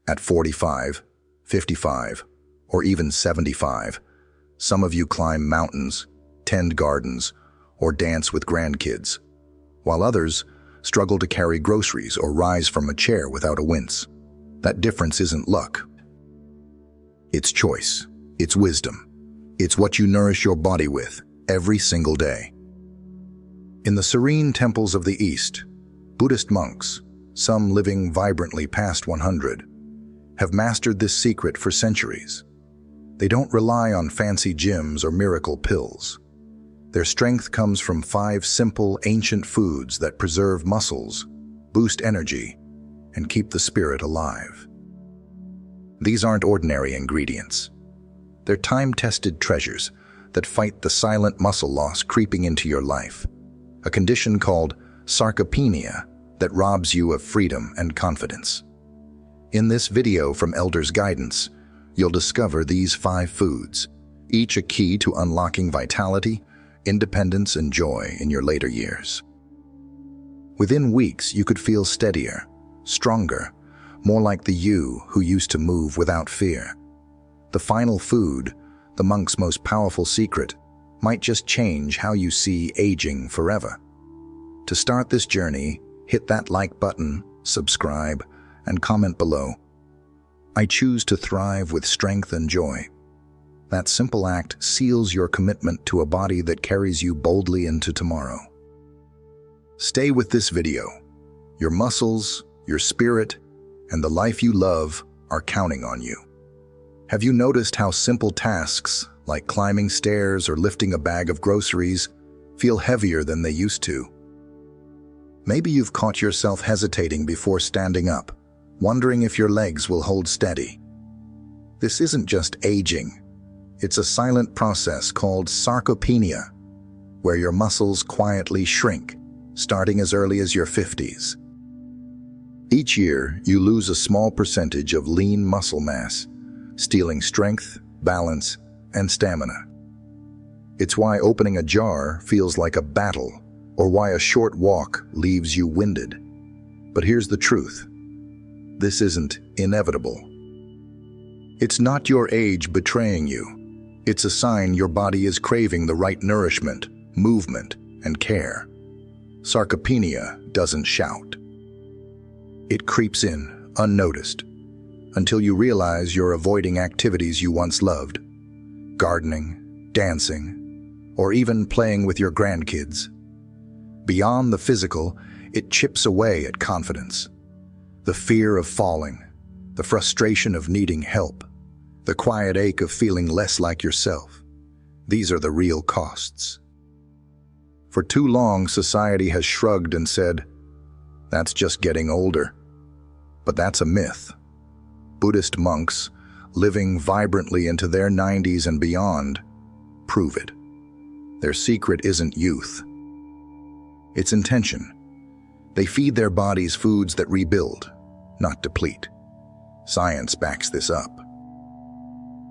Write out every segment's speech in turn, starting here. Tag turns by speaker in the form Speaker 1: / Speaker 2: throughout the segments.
Speaker 1: At 45, 55, or even 75, some of you climb mountains, tend gardens, or dance with grandkids, while others struggle to carry groceries or rise from a chair without a wince. That difference isn't luck. It's choice. It's wisdom. It's what you nourish your body with every single day. In the serene temples of the East, Buddhist monks, some living vibrantly past 100, have mastered this secret for centuries. They don't rely on fancy gyms or miracle pills. Their strength comes from 5 simple, ancient foods that preserve muscles, boost energy, and keep the spirit alive. These aren't ordinary ingredients. They're time-tested treasures that fight the silent muscle loss creeping into your life, a condition called sarcopenia that robs you of freedom and confidence. In this video from Elder's Guidance, you'll discover these 5 foods, each a key to unlocking vitality, independence, and joy in your later years. Within weeks, you could feel steadier, stronger, more like the you who used to move without fear. The final food, the monk's most powerful secret, might just change how you see aging forever. To start this journey, hit that like button, subscribe, and comment below. I choose to thrive with strength and joy. That simple act seals your commitment to a body that carries you boldly into tomorrow. Stay with this video. Your muscles, your spirit, and the life you love are counting on you. Have you noticed how simple tasks, like climbing stairs or lifting a bag of groceries, feel heavier than they used to? Maybe you've caught yourself hesitating before standing up, wondering if your legs will hold steady. This isn't just aging. It's a silent process called sarcopenia, where your muscles quietly shrink, starting as early as your 50s. Each year, you lose a small percentage of lean muscle mass, stealing strength, balance, and stamina. It's why opening a jar feels like a battle, or why a short walk leaves you winded. But here's the truth. This isn't inevitable. It's not your age betraying you. It's a sign your body is craving the right nourishment, movement, and care. Sarcopenia doesn't shout. It creeps in, unnoticed, until you realize you're avoiding activities you once loved. Gardening, dancing, or even playing with your grandkids. Beyond the physical, it chips away at confidence. The fear of falling, the frustration of needing help, the quiet ache of feeling less like yourself. These are the real costs. For too long, society has shrugged and said, "That's just getting older." But that's a myth. Buddhist monks, living vibrantly into their 90s and beyond, prove it. Their secret isn't youth. It's intention. They feed their bodies foods that rebuild, not deplete. Science backs this up.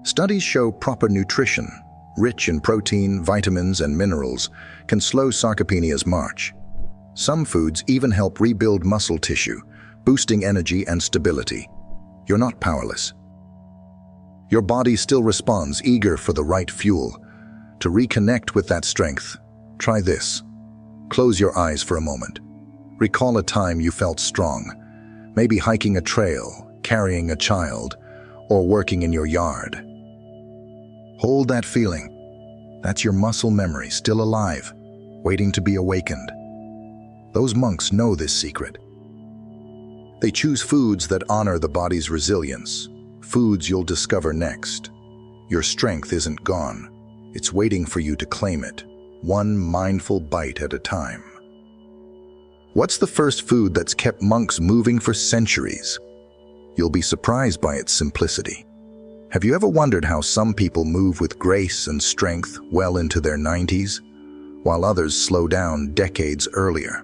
Speaker 1: Studies show proper nutrition, rich in protein, vitamins, and minerals, can slow sarcopenia's march. Some foods even help rebuild muscle tissue, boosting energy and stability. You're not powerless. Your body still responds, eager for the right fuel. To reconnect with that strength, try this. Close your eyes for a moment. Recall a time you felt strong, maybe hiking a trail, carrying a child, or working in your yard. Hold that feeling. That's your muscle memory still alive, waiting to be awakened. Those monks know this secret. They choose foods that honor the body's resilience, foods you'll discover next. Your strength isn't gone. It's waiting for you to claim it, one mindful bite at a time. What's the first food that's kept monks moving for centuries? You'll be surprised by its simplicity. Have you ever wondered how some people move with grace and strength well into their 90s, while others slow down decades earlier?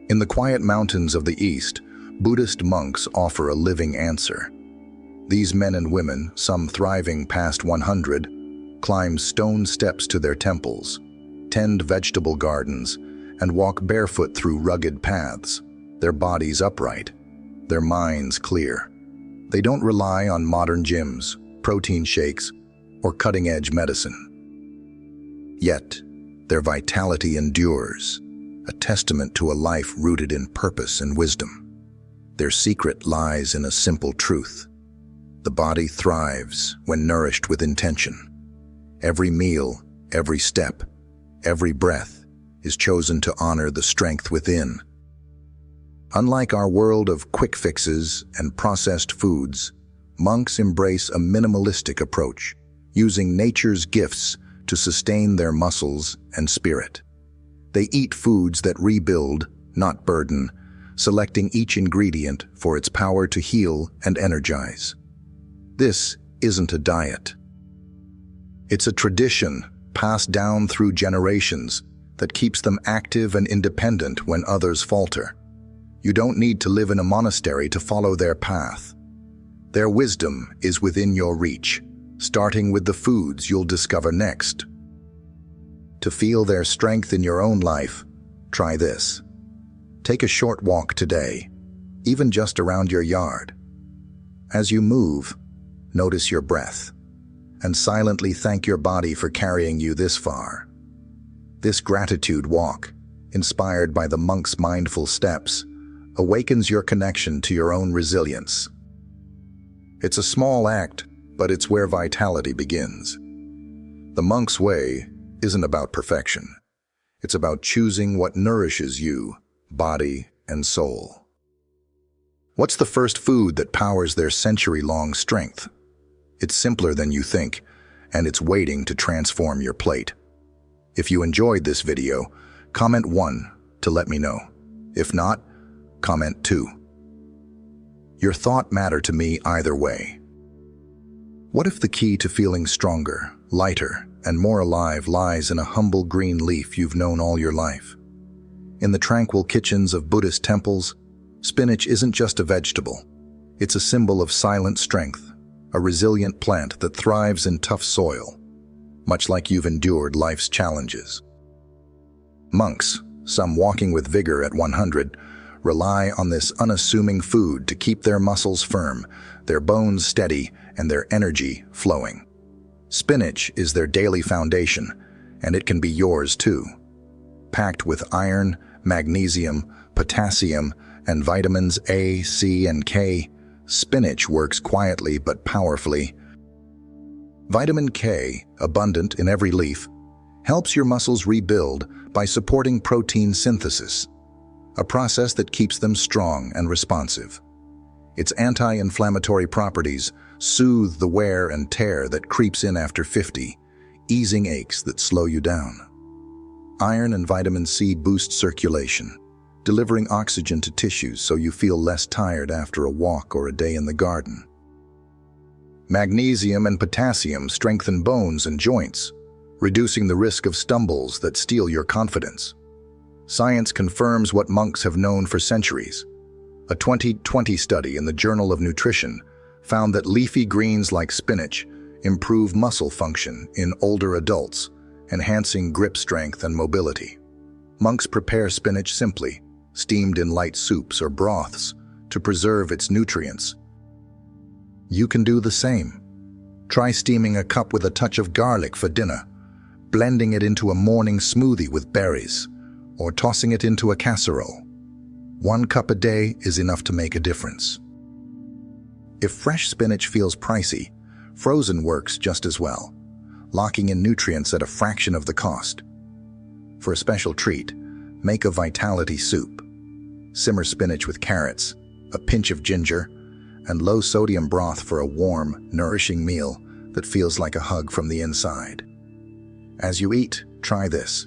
Speaker 1: In the quiet mountains of the East, Buddhist monks offer a living answer. These men and women, some thriving past 100, climb stone steps to their temples, tend vegetable gardens, and walk barefoot through rugged paths, their bodies upright, their minds clear. They don't rely on modern gyms, protein shakes, or cutting-edge medicine. Yet, their vitality endures, a testament to a life rooted in purpose and wisdom. Their secret lies in a simple truth. The body thrives when nourished with intention. Every meal, every step, every breath is chosen to honor the strength within. Unlike our world of quick fixes and processed foods, monks embrace a minimalistic approach, using nature's gifts to sustain their muscles and spirit. They eat foods that rebuild, not burden, selecting each ingredient for its power to heal and energize. This isn't a diet. It's a tradition passed down through generations that keeps them active and independent when others falter. You don't need to live in a monastery to follow their path. Their wisdom is within your reach, starting with the foods you'll discover next. To feel their strength in your own life, try this. Take a short walk today, even just around your yard. As you move, notice your breath, and silently thank your body for carrying you this far. This gratitude walk, inspired by the monk's mindful steps, awakens your connection to your own resilience. It's a small act, but it's where vitality begins. The monk's way isn't about perfection. It's about choosing what nourishes you, body and soul. What's the first food that powers their century-long strength? It's simpler than you think, and it's waiting to transform your plate. If you enjoyed this video, comment 1 to let me know. If not, comment 2. Your thought matters to me either way. What if the key to feeling stronger, lighter, and more alive lies in a humble green leaf you've known all your life? In the tranquil kitchens of Buddhist temples, spinach isn't just a vegetable. It's a symbol of silent strength, a resilient plant that thrives in tough soil, much like you've endured life's challenges. Monks, some walking with vigor at 100, rely on this unassuming food to keep their muscles firm, their bones steady, and their energy flowing. Spinach is their daily foundation, and it can be yours too. Packed with iron, magnesium, potassium, and vitamins A, C, and K, spinach works quietly but powerfully. Vitamin K, abundant in every leaf, helps your muscles rebuild by supporting protein synthesis, a process that keeps them strong and responsive. Its anti-inflammatory properties soothe the wear and tear that creeps in after 50, easing aches that slow you down. Iron and vitamin C boost circulation, delivering oxygen to tissues so you feel less tired after a walk or a day in the garden. Magnesium and potassium strengthen bones and joints, reducing the risk of stumbles that steal your confidence. Science confirms what monks have known for centuries. A 2020 study in the Journal of Nutrition found that leafy greens like spinach improve muscle function in older adults, enhancing grip strength and mobility. Monks prepare spinach simply, steamed in light soups or broths, to preserve its nutrients. You can do the same. Try steaming a cup with a touch of garlic for dinner, blending it into a morning smoothie with berries, or tossing it into a casserole. 1 cup a day is enough to make a difference. If fresh spinach feels pricey, frozen works just as well, locking in nutrients at a fraction of the cost. For a special treat, make a vitality soup. Simmer spinach with carrots, a pinch of ginger, and low-sodium broth for a warm, nourishing meal that feels like a hug from the inside. As you eat, try this.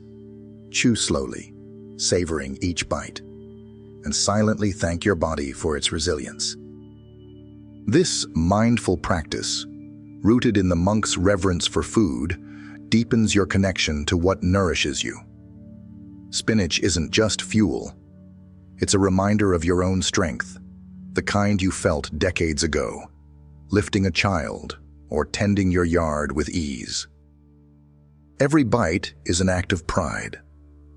Speaker 1: Chew slowly, savoring each bite, and silently thank your body for its resilience. This mindful practice, rooted in the monk's reverence for food, deepens your connection to what nourishes you. Spinach isn't just fuel. It's a reminder of your own strength, the kind you felt decades ago, lifting a child or tending your yard with ease. Every bite is an act of pride,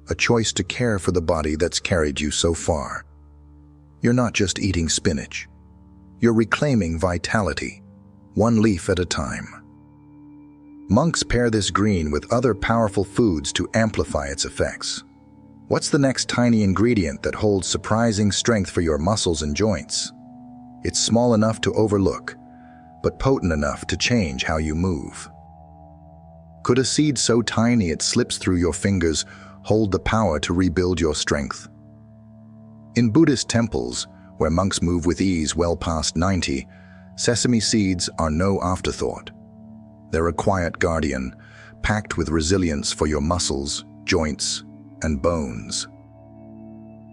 Speaker 1: a choice to care for the body that's carried you so far. You're not just eating spinach. You're reclaiming vitality, one leaf at a time. Monks pair this green with other powerful foods to amplify its effects. What's the next tiny ingredient that holds surprising strength for your muscles and joints? It's small enough to overlook, but potent enough to change how you move. Could a seed so tiny it slips through your fingers hold the power to rebuild your strength? In Buddhist temples, where monks move with ease well past 90, sesame seeds are no afterthought. They're a quiet guardian, packed with resilience for your muscles, joints, and bones.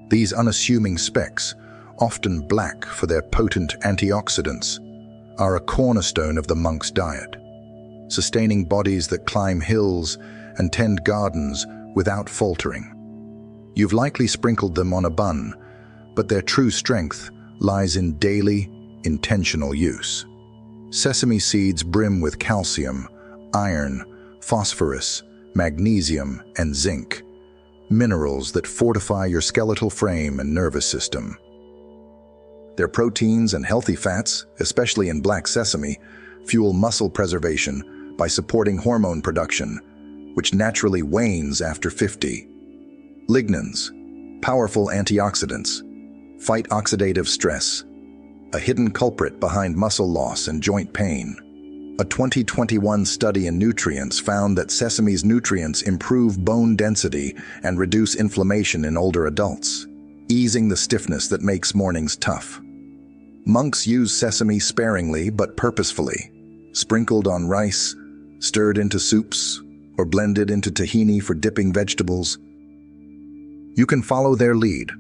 Speaker 1: These unassuming specks, often black for their potent antioxidants, are a cornerstone of the monk's diet, sustaining bodies that climb hills and tend gardens without faltering. You've likely sprinkled them on a bun, but their true strength lies in daily, intentional use. Sesame seeds brim with calcium, iron, phosphorus, magnesium, and zinc, minerals that fortify your skeletal frame and nervous system. Their proteins and healthy fats, especially in black sesame, fuel muscle preservation by supporting hormone production, which naturally wanes after 50. Lignans, powerful antioxidants, fight oxidative stress, a hidden culprit behind muscle loss and joint pain. A 2021 study in nutrients found that sesame's nutrients improve bone density and reduce inflammation in older adults, easing the stiffness that makes mornings tough. Monks use sesame sparingly but purposefully, sprinkled on rice, stirred into soups, or blended into tahini for dipping vegetables. You can follow their lead.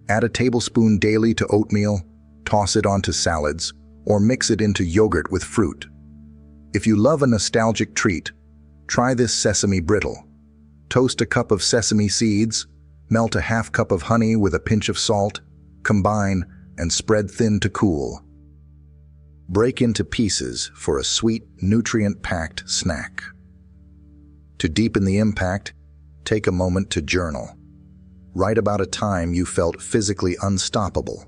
Speaker 1: Add a tablespoon daily to oatmeal, toss it onto salads, or mix it into yogurt with fruit. If you love a nostalgic treat, try this sesame brittle. Toast a cup of sesame seeds, melt a half cup of honey with a pinch of salt, combine, and spread thin to cool. Break into pieces for a sweet, nutrient-packed snack. To deepen the impact, take a moment to journal. Write about a time you felt physically unstoppable,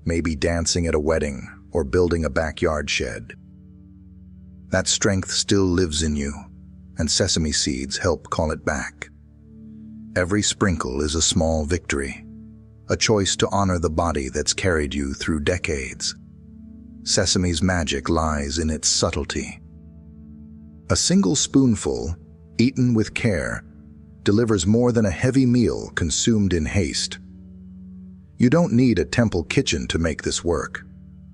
Speaker 1: maybe dancing at a wedding or building a backyard shed. That strength still lives in you, and sesame seeds help call it back. Every sprinkle is a small victory, a choice to honor the body that's carried you through decades. Sesame's magic lies in its subtlety. A single spoonful, eaten with care, delivers more than a heavy meal consumed in haste. You don't need a temple kitchen to make this work.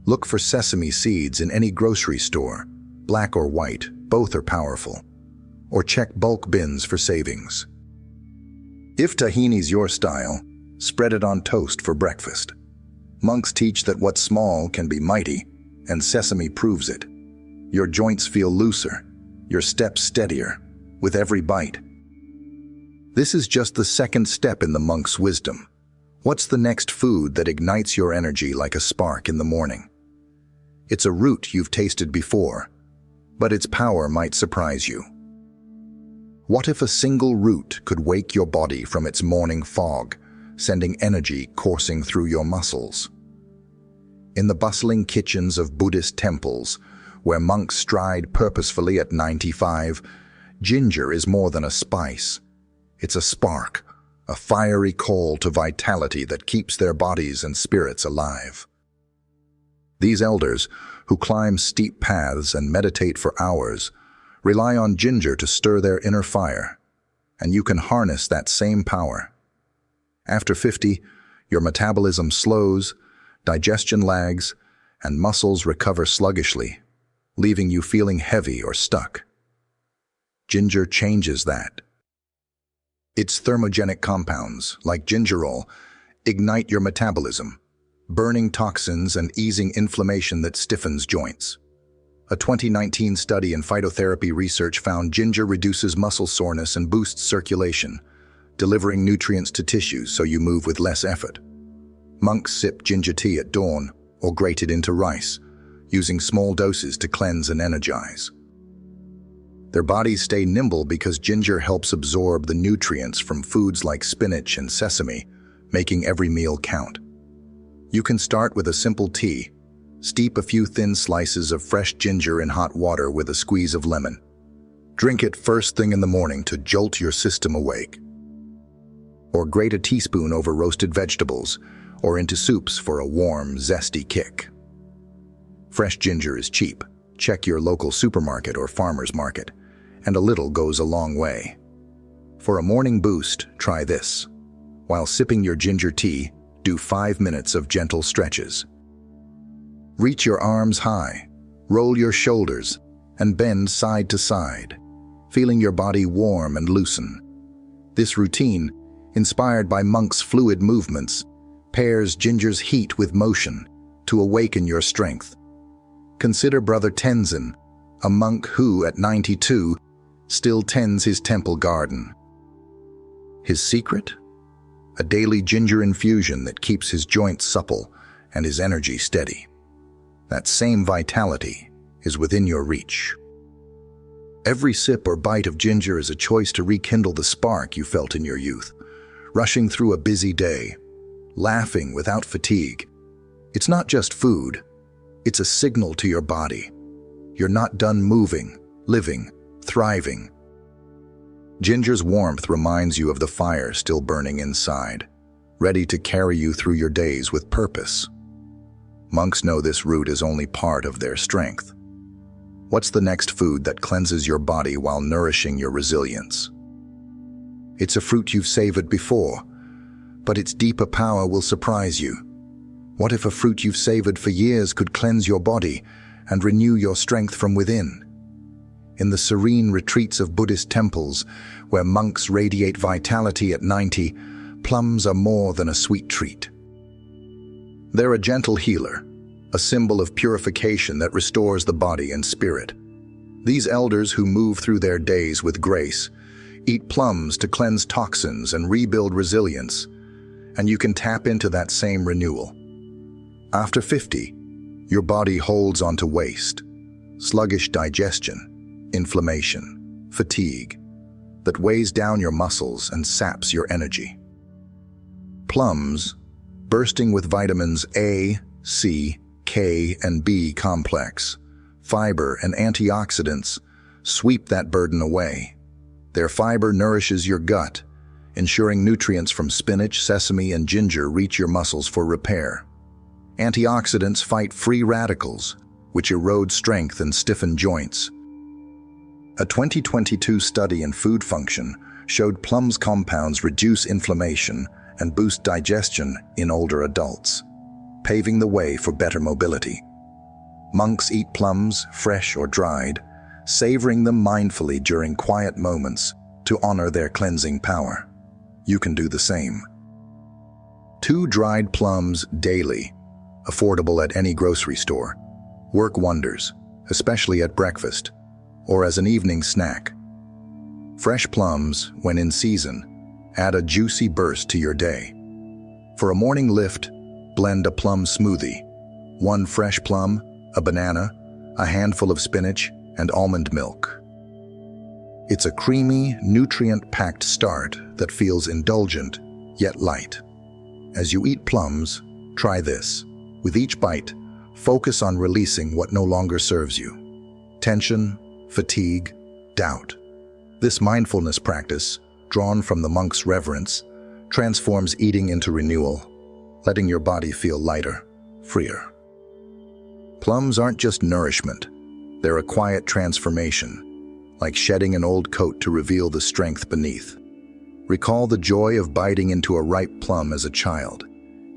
Speaker 1: Look for sesame seeds in any grocery store, black or white, both are powerful. Or check bulk bins for savings. If tahini's your style, spread it on toast for breakfast. Monks teach that what's small can be mighty, and sesame proves it. Your joints feel looser, your steps steadier, with every bite. This is just the second step in the monk's wisdom. What's the next food that ignites your energy like a spark in the morning? It's a root you've tasted before, but its power might surprise you. What if a single root could wake your body from its morning fog, sending energy coursing through your muscles? In the bustling kitchens of Buddhist temples, where monks stride purposefully at 95, ginger is more than a spice. It's a spark, a fiery call to vitality that keeps their bodies and spirits alive. These elders, who climb steep paths and meditate for hours, rely on ginger to stir their inner fire, and you can harness that same power. After 50, your metabolism slows, digestion lags, and muscles recover sluggishly, leaving you feeling heavy or stuck. Ginger changes that. Its thermogenic compounds, like gingerol, ignite your metabolism, burning toxins and easing inflammation that stiffens joints. A 2019 study in phytotherapy research found ginger reduces muscle soreness and boosts circulation, delivering nutrients to tissues so you move with less effort. Monks sip ginger tea at dawn or grate it into rice, using small doses to cleanse and energize. Their bodies stay nimble because ginger helps absorb the nutrients from foods like spinach and sesame, making every meal count. You can start with a simple tea, Steep a few thin slices of fresh ginger in hot water with a squeeze of lemon. Drink it first thing in the morning to jolt your system awake. Or grate a teaspoon over roasted vegetables or into soups for a warm, zesty kick. Fresh ginger is cheap. Check your local supermarket or farmer's market, and a little goes a long way. For a morning boost, try this. While sipping your ginger tea, do 5 minutes of gentle stretches. Reach your arms high, roll your shoulders, and bend side to side, feeling your body warm and loosen. This routine, inspired by monk's fluid movements, pairs ginger's heat with motion to awaken your strength. Consider Brother Tenzin, a monk who, at 92, still tends his temple garden. His secret? A daily ginger infusion that keeps his joints supple and his energy steady. That same vitality is within your reach. Every sip or bite of ginger is a choice to rekindle the spark you felt in your youth, rushing through a busy day, laughing without fatigue. It's not just food, it's a signal to your body. You're not done moving, living, thriving. Ginger's warmth reminds you of the fire still burning inside, ready to carry you through your days with purpose. Monks know this root is only part of their strength. What's the next food that cleanses your body while nourishing your resilience? It's a fruit you've savored before, but its deeper power will surprise you. What if a fruit you've savored for years could cleanse your body and renew your strength from within? In the serene retreats of Buddhist temples, where monks radiate vitality at 90, plums are more than a sweet treat. They're a gentle healer, a symbol of purification that restores the body and spirit. These elders who move through their days with grace eat plums to cleanse toxins and rebuild resilience, and you can tap into that same renewal. After 50, your body holds onto waste, sluggish digestion, inflammation, fatigue, that weighs down your muscles and saps your energy. Plums, bursting with vitamins A, C, K, and B complex, fiber, and antioxidants, sweep that burden away. Their fiber nourishes your gut, ensuring nutrients from spinach, sesame, and ginger reach your muscles for repair. Antioxidants fight free radicals, which erode strength and stiffen joints. A 2022 study in food function showed plums compounds reduce inflammation and boost digestion in older adults, paving the way for better mobility. Monks eat plums, fresh or dried, savoring them mindfully during quiet moments to honor their cleansing power. You can do the same. 2 dried plums daily, affordable at any grocery store, work wonders, especially at breakfast or as an evening snack. Fresh plums, when in season, add a juicy burst to your day. For a morning lift, blend a plum smoothie. 1 fresh plum, a banana, a handful of spinach, and almond milk. It's a creamy, nutrient-packed start that feels indulgent, yet light. As you eat plums, try this. With each bite, focus on releasing what no longer serves you. Tension, fatigue, doubt. This mindfulness practice, drawn from the monk's reverence, transforms eating into renewal, letting your body feel lighter, freer. Plums aren't just nourishment. They're a quiet transformation, like shedding an old coat to reveal the strength beneath. Recall the joy of biting into a ripe plum as a child,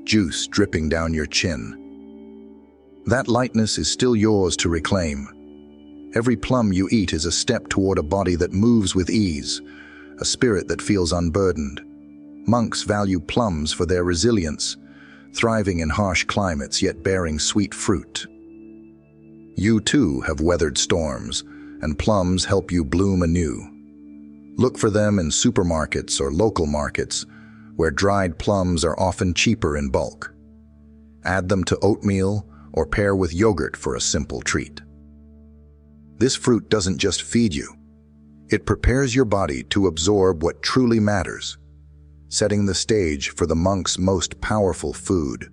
Speaker 1: juice dripping down your chin. That lightness is still yours to reclaim. Every plum you eat is a step toward a body that moves with ease, a spirit that feels unburdened. Monks value plums for their resilience, thriving in harsh climates yet bearing sweet fruit. You too have weathered storms, and plums help you bloom anew. Look for them in supermarkets or local markets, where dried plums are often cheaper in bulk. Add them to oatmeal or pair with yogurt for a simple treat. This fruit doesn't just feed you. It prepares your body to absorb what truly matters, setting the stage for the monk's most powerful food,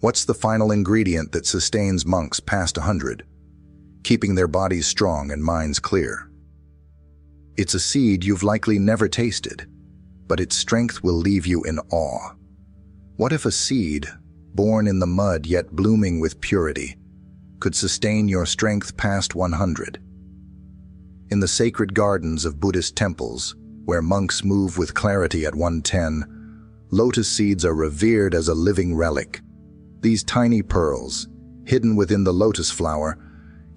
Speaker 1: What's the final ingredient that sustains monks past 100, keeping their bodies strong and minds clear? It's a seed you've likely never tasted, but its strength will leave you in awe. What if a seed, born in the mud yet blooming with purity, could sustain your strength past 100? In the sacred gardens of Buddhist temples, where monks move with clarity at 110, lotus seeds are revered as a living relic. These tiny pearls, hidden within the lotus flower,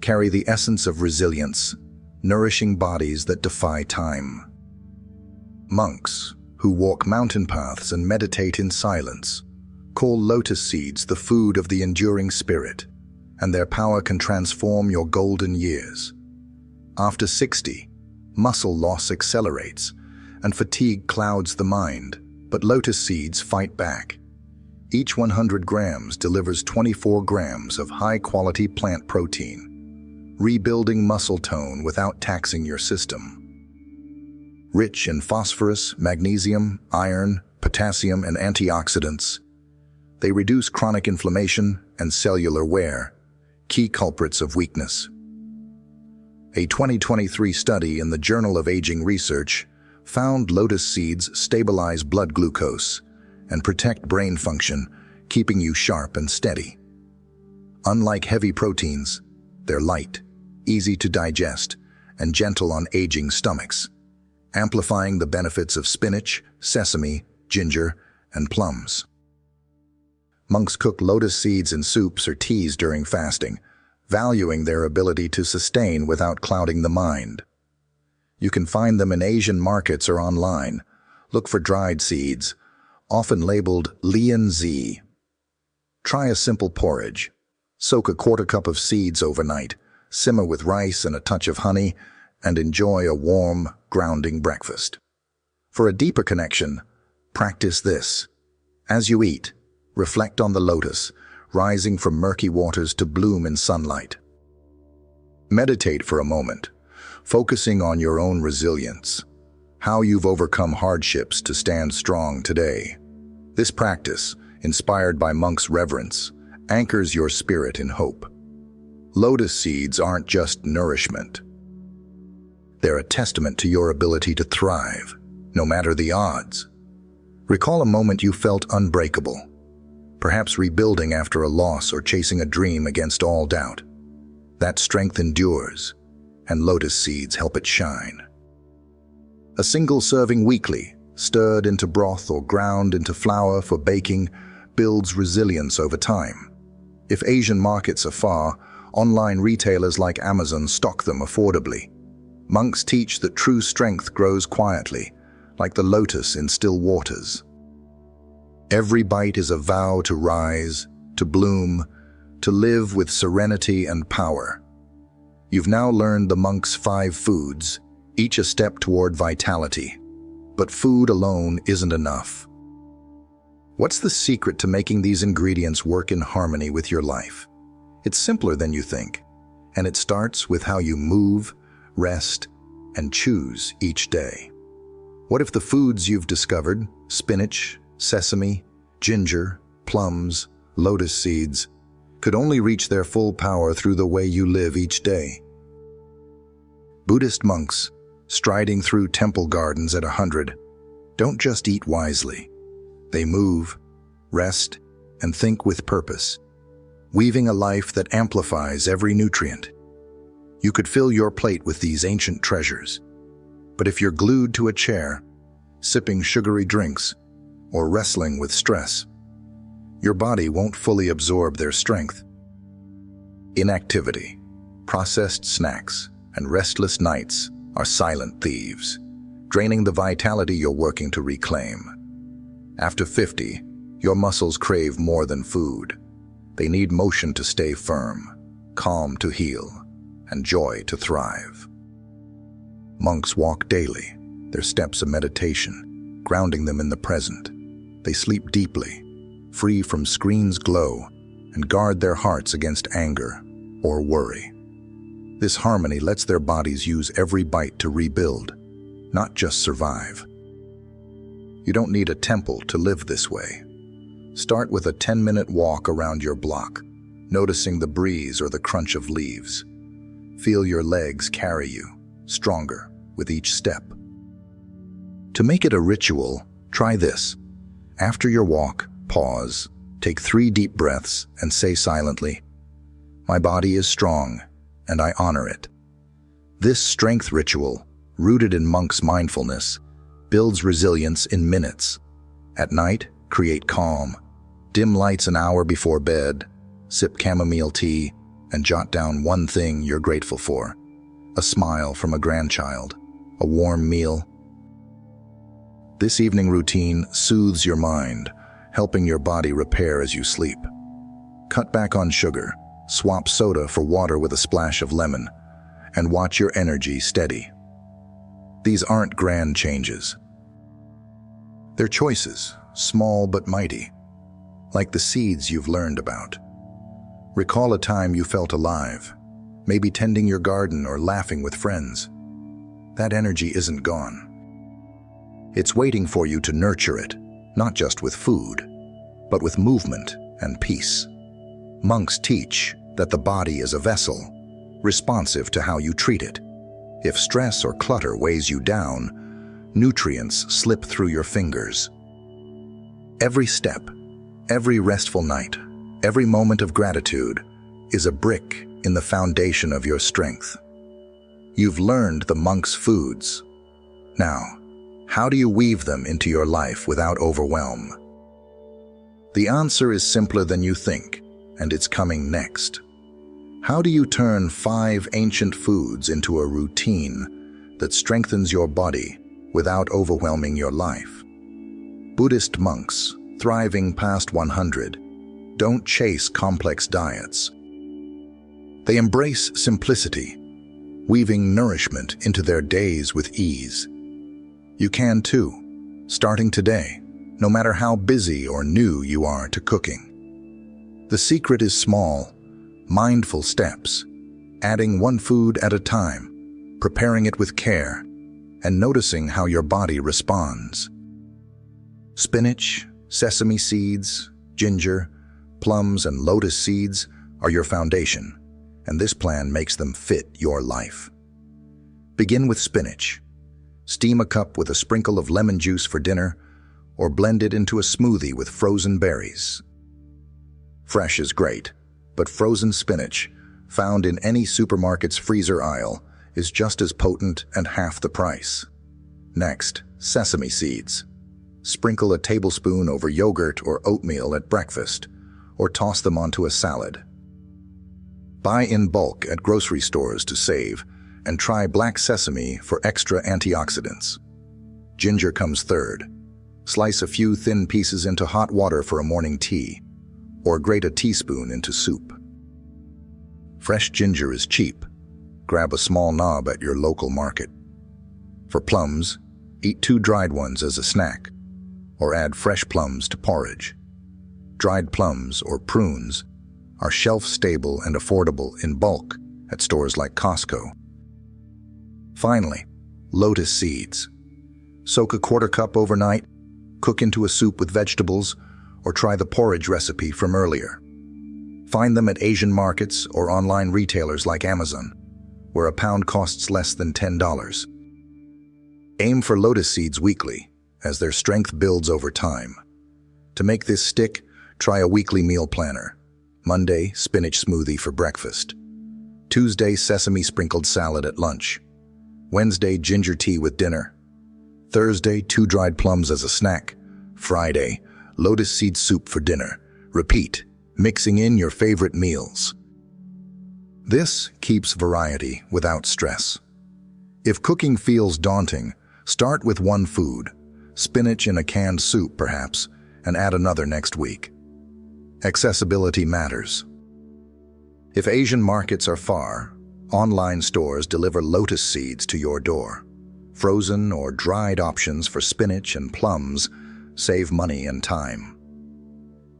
Speaker 1: carry the essence of resilience, nourishing bodies that defy time. Monks, who walk mountain paths and meditate in silence, call lotus seeds the food of the enduring spirit, and their power can transform your golden years. After 60, muscle loss accelerates, and fatigue clouds the mind, but lotus seeds fight back. Each 100 grams delivers 24 grams of high-quality plant protein, rebuilding muscle tone without taxing your system. Rich in phosphorus, magnesium, iron, potassium, and antioxidants, they reduce chronic inflammation and cellular wear, key culprits of weakness. A 2023 study in the Journal of Aging Research found lotus seeds stabilize blood glucose and protect brain function, keeping you sharp and steady. Unlike heavy proteins, they're light, easy to digest, and gentle on aging stomachs, amplifying the benefits of spinach, sesame, ginger, and plums. Monks cook lotus seeds in soups or teas during fasting, valuing their ability to sustain without clouding the mind. You can find them in Asian markets or online. Look for dried seeds, often labeled Lian Z. Try a simple porridge. Soak a quarter cup of seeds overnight, simmer with rice and a touch of honey, and enjoy a warm, grounding breakfast. For a deeper connection, practice this. As you eat, reflect on the lotus, rising from murky waters to bloom in sunlight. Meditate for a moment, focusing on your own resilience, how you've overcome hardships to stand strong today. This practice, inspired by monks' reverence, anchors your spirit in hope. Lotus seeds aren't just nourishment. They're a testament to your ability to thrive, no matter the odds. Recall a moment you felt unbreakable, perhaps rebuilding after a loss or chasing a dream against all doubt. That strength endures, and lotus seeds help it shine. A single serving weekly, stirred into broth or ground into flour for baking, builds resilience over time. If Asian markets are far, online retailers like Amazon stock them affordably. Monks teach that true strength grows quietly, like the lotus in still waters. Every bite is a vow to rise, to bloom, to live with serenity and power. You've now learned the monks' 5 foods, each a step toward vitality. But food alone isn't enough. What's the secret to making these ingredients work in harmony with your life? It's simpler than you think, and it starts with how you move, rest, and choose each day. What if the foods you've discovered, spinach, sesame, ginger, plums, lotus seeds, could only reach their full power through the way you live each day? Buddhist monks, striding through temple gardens at 100, don't just eat wisely. They move, rest, and think with purpose, weaving a life that amplifies every nutrient. You could fill your plate with these ancient treasures, but if you're glued to a chair, sipping sugary drinks, or wrestling with stress, your body won't fully absorb their strength. Inactivity, processed snacks, and restless nights are silent thieves, draining the vitality you're working to reclaim. After 50, your muscles crave more than food. They need motion to stay firm, calm to heal, and joy to thrive. Monks walk daily, their steps a meditation, grounding them in the present. They sleep deeply, free from screens' glow, and guard their hearts against anger or worry. This harmony lets their bodies use every bite to rebuild, not just survive. You don't need a temple to live this way. Start with a 10-minute walk around your block, noticing the breeze or the crunch of leaves. Feel your legs carry you, stronger with each step. To make it a ritual, try this. After your walk, pause, take 3 deep breaths, and say silently, "My body is strong, and I honor it." This strength ritual, rooted in monks' mindfulness, builds resilience in minutes. At night, create calm. Dim lights an hour before bed, sip chamomile tea, and jot down one thing you're grateful for. A smile from a grandchild, a warm meal. This evening routine soothes your mind, helping your body repair as you sleep. Cut back on sugar, swap soda for water with a splash of lemon, and watch your energy steady. These aren't grand changes. They're choices, small but mighty, like the seeds you've learned about. Recall a time you felt alive, maybe tending your garden or laughing with friends. That energy isn't gone. It's waiting for you to nurture it, not just with food, but with movement and peace. Monks teach that the body is a vessel, responsive to how you treat it. If stress or clutter weighs you down, nutrients slip through your fingers. Every step, every restful night, every moment of gratitude is a brick in the foundation of your strength. You've learned the monks' foods. Now, how do you weave them into your life without overwhelm? The answer is simpler than you think, and it's coming next. How do you turn 5 ancient foods into a routine that strengthens your body without overwhelming your life? Buddhist monks, thriving past 100, don't chase complex diets. They embrace simplicity, weaving nourishment into their days with ease. You can too, starting today, no matter how busy or new you are to cooking. The secret is small, mindful steps, adding one food at a time, preparing it with care, and noticing how your body responds. Spinach, sesame seeds, ginger, plums, and lotus seeds are your foundation, and this plan makes them fit your life. Begin with spinach. Steam a cup with a sprinkle of lemon juice for dinner, or blend it into a smoothie with frozen berries. Fresh is great, but frozen spinach, found in any supermarket's freezer aisle, is just as potent and half the price. Next, sesame seeds. Sprinkle a tablespoon over yogurt or oatmeal at breakfast, or toss them onto a salad. Buy in bulk at grocery stores to save, and try black sesame for extra antioxidants. Ginger comes third. Slice a few thin pieces into hot water for a morning tea, or grate a teaspoon into soup. Fresh ginger is cheap. Grab a small knob at your local market. For plums, eat 2 dried ones as a snack, or add fresh plums to porridge. Dried plums, or prunes, are shelf-stable and affordable in bulk at stores like Costco. Finally, lotus seeds. Soak a 1/4 cup overnight, cook into a soup with vegetables, or try the porridge recipe from earlier. Find them at Asian markets or online retailers like Amazon, where a pound costs less than $10. Aim for lotus seeds weekly, as their strength builds over time. To make this stick, try a weekly meal planner. Monday, spinach smoothie for breakfast. Tuesday, sesame sprinkled salad at lunch. Wednesday, ginger tea with dinner. Thursday, 2 dried plums as a snack. Friday, lotus seed soup for dinner. Repeat, mixing in your favorite meals. This keeps variety without stress. If cooking feels daunting, start with one food, spinach in a canned soup perhaps, and add another next week. Accessibility matters. If Asian markets are far, online stores deliver lotus seeds to your door. Frozen or dried options for spinach and plums save money and time.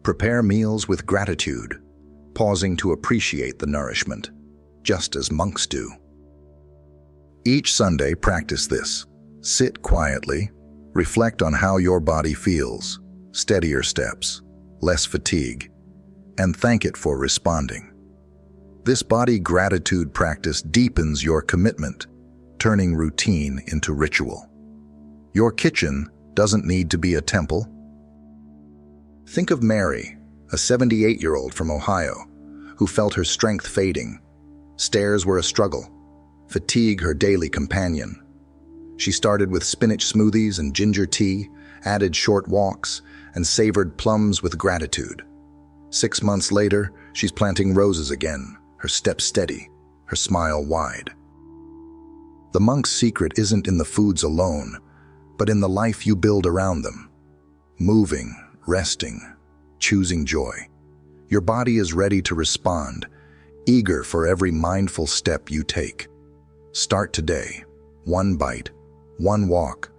Speaker 1: Prepare meals with gratitude, pausing to appreciate the nourishment, just as monks do. Each Sunday, practice this. Sit quietly, reflect on how your body feels, steadier steps, less fatigue, and thank it for responding. This body gratitude practice deepens your commitment, turning routine into ritual. Your kitchen doesn't need to be a temple. Think of Mary, a 78-year-old from Ohio, who felt her strength fading. Stairs were a struggle, fatigue her daily companion. She started with spinach smoothies and ginger tea, added short walks, and savored plums with gratitude. 6 months later, she's planting roses again, her step steady, her smile wide. The monk's secret isn't in the foods alone, but in the life you build around them. Moving, resting, choosing joy. Your body is ready to respond, eager for every mindful step you take. Start today, one bite, one walk,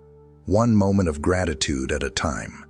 Speaker 1: one moment of gratitude at a time.